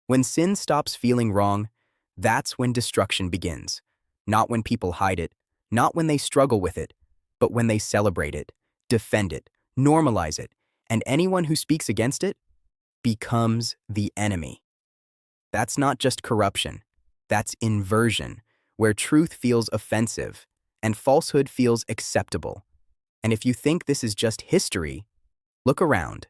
When sin stops feeling wrong, that's when destruction begins. Not when people hide it, not when they struggle with it, but when they celebrate it, defend it, normalize it, and anyone who speaks against it becomes the enemy. That's not just corruption, that's inversion, where truth feels offensive and falsehood feels acceptable. And if you think this is just history, look around,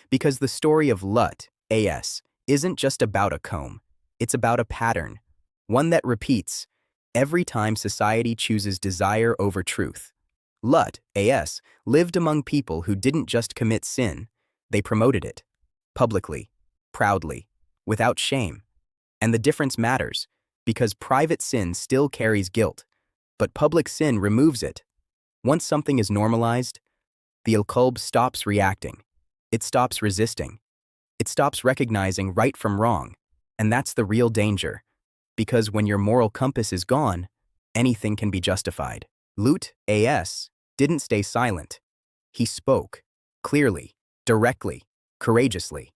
because the story of Lut, AS, isn't just about a comb, it's about a pattern, one that repeats every time society chooses desire over truth. Lut, AS, lived among people who didn't just commit sin, they promoted it, publicly, proudly, without shame. And the difference matters, because private sin still carries guilt, but public sin removes it. Once something is normalized, the alqulb stops reacting. It stops resisting. It stops recognizing right from wrong. And that's the real danger, because when your moral compass is gone, anything can be justified. Lut, AS, didn't stay silent. He spoke, clearly, directly, courageously.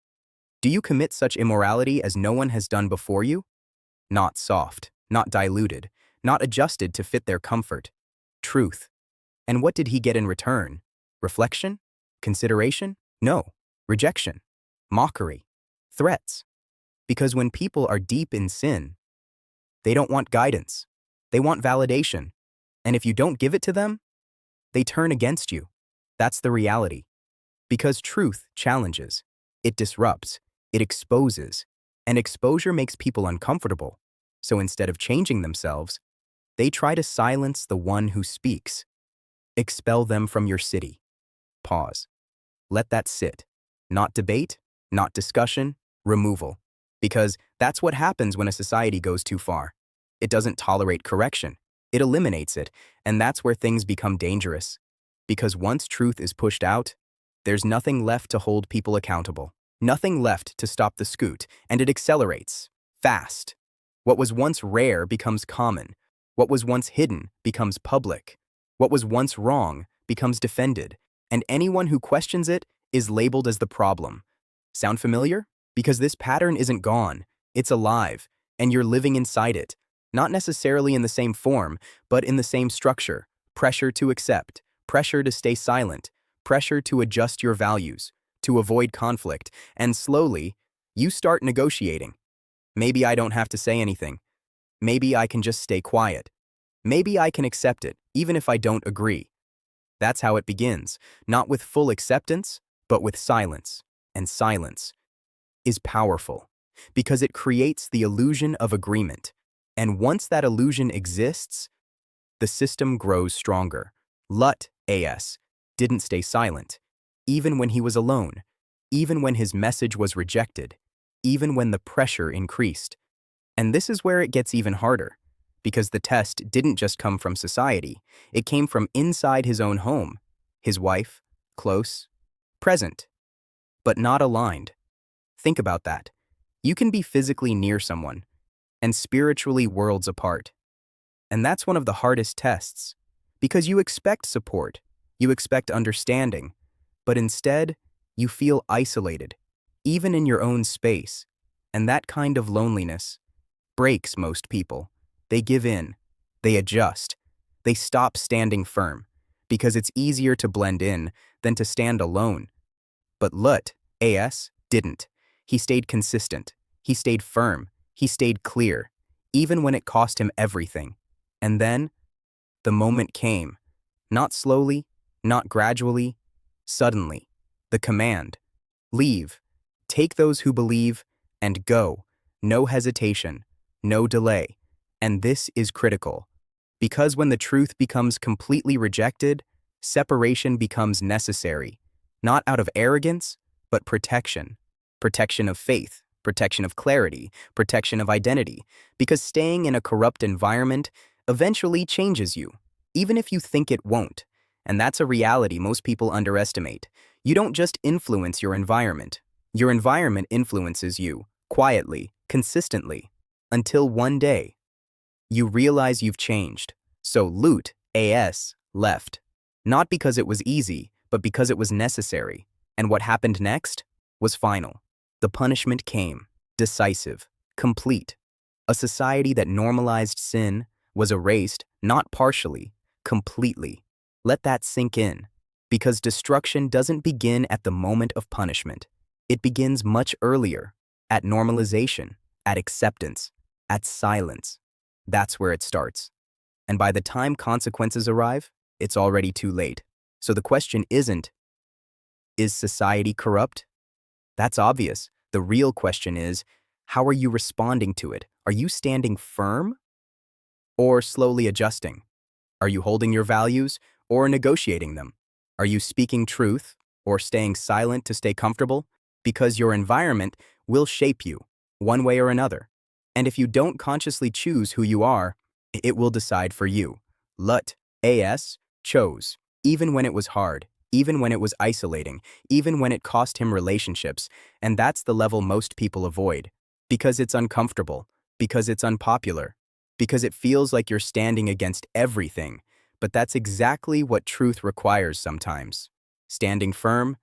Do you commit such immorality as no one has done before you? Not soft, not diluted, not adjusted to fit their comfort. Truth. And what did he get in return? Reflection? Consideration? No. Rejection. Mockery. Threats. Because when people are deep in sin, they don't want guidance. They want validation. And if you don't give it to them, they turn against you. That's the reality. Because truth challenges. It disrupts. It exposes. And exposure makes people uncomfortable. So instead of changing themselves, they try to silence the one who speaks. Expel them from your city. Pause. Let that sit. Not debate, not discussion, removal. Because that's what happens when a society goes too far. It doesn't tolerate correction. It eliminates it, and that's where things become dangerous. Because once truth is pushed out, there's nothing left to hold people accountable. Nothing left to stop the scoot, and it accelerates. Fast. What was once rare becomes common. What was once hidden becomes public. What was once wrong becomes defended, and anyone who questions it is labeled as the problem. Sound familiar? Because this pattern isn't gone, it's alive, and you're living inside it. Not necessarily in the same form, but in the same structure. Pressure to accept, pressure to stay silent, pressure to adjust your values, to avoid conflict, and slowly, you start negotiating. Maybe I don't have to say anything. Maybe I can just stay quiet. Maybe I can accept it, even if I don't agree. That's how it begins, not with full acceptance, but with silence. And silence is powerful, because it creates the illusion of agreement. And once that illusion exists, the system grows stronger. Lut, AS, didn't stay silent, even when he was alone, even when his message was rejected, even when the pressure increased. And this is where it gets even harder, because the test didn't just come from society, it came from inside his own home. His wife, close, present, but not aligned. Think about that. You can be physically near someone, and spiritually worlds apart. And that's one of the hardest tests, because you expect support, you expect understanding, but instead, you feel isolated, even in your own space. And that kind of loneliness breaks most people. They give in, they adjust, they stop standing firm, because it's easier to blend in than to stand alone. But Lut, AS, didn't. He stayed consistent, he stayed firm, he stayed clear, even when it cost him everything. And then, the moment came. Not slowly, not gradually, suddenly. The command. Leave. Take those who believe, and go. No hesitation, no delay. And this is critical, because when the truth becomes completely rejected, separation becomes necessary, not out of arrogance, but protection. Protection of faith, protection of clarity, protection of identity, because staying in a corrupt environment eventually changes you, even if you think it won't. And that's a reality most people underestimate. You don't just influence your environment influences you, quietly, consistently, until one day, you realize you've changed. So Lut, AS, left. Not because it was easy, but because it was necessary. And what happened next was final. The punishment came. decisive, complete. A society that normalized sin was erased, not partially, completely. Let that sink in, because destruction doesn't begin at the moment of punishment. It begins much earlier, at normalization, at acceptance, at silence. That's where it starts. And by the time consequences arrive, it's already too late. So the question isn't, is society corrupt? That's obvious. The real question is, how are you responding to it? Are you standing firm or slowly adjusting? Are you holding your values or negotiating them? Are you speaking truth or staying silent to stay comfortable? Because your environment will shape you, one way or another. And if you don't consciously choose who you are, it will decide for you. Lut AS chose, even when it was hard, even when it was isolating, even when it cost him relationships, and that's the level most people avoid. Because it's uncomfortable, because it's unpopular, because it feels like you're standing against everything. But that's exactly what truth requires sometimes. Standing firm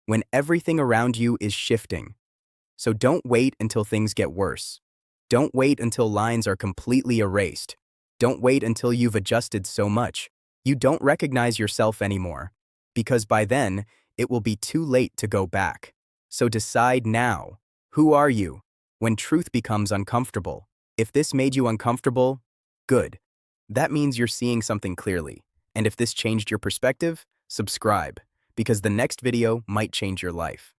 when everything around you is shifting. So don't wait until things get worse. Don't wait until lines are completely erased. Don't wait until you've adjusted so much you don't recognize yourself anymore. Because by then, it will be too late to go back. So decide now. Who are you? When truth becomes uncomfortable. If this made you uncomfortable, good. That means you're seeing something clearly. And if this changed your perspective, subscribe, because the next video might change your life.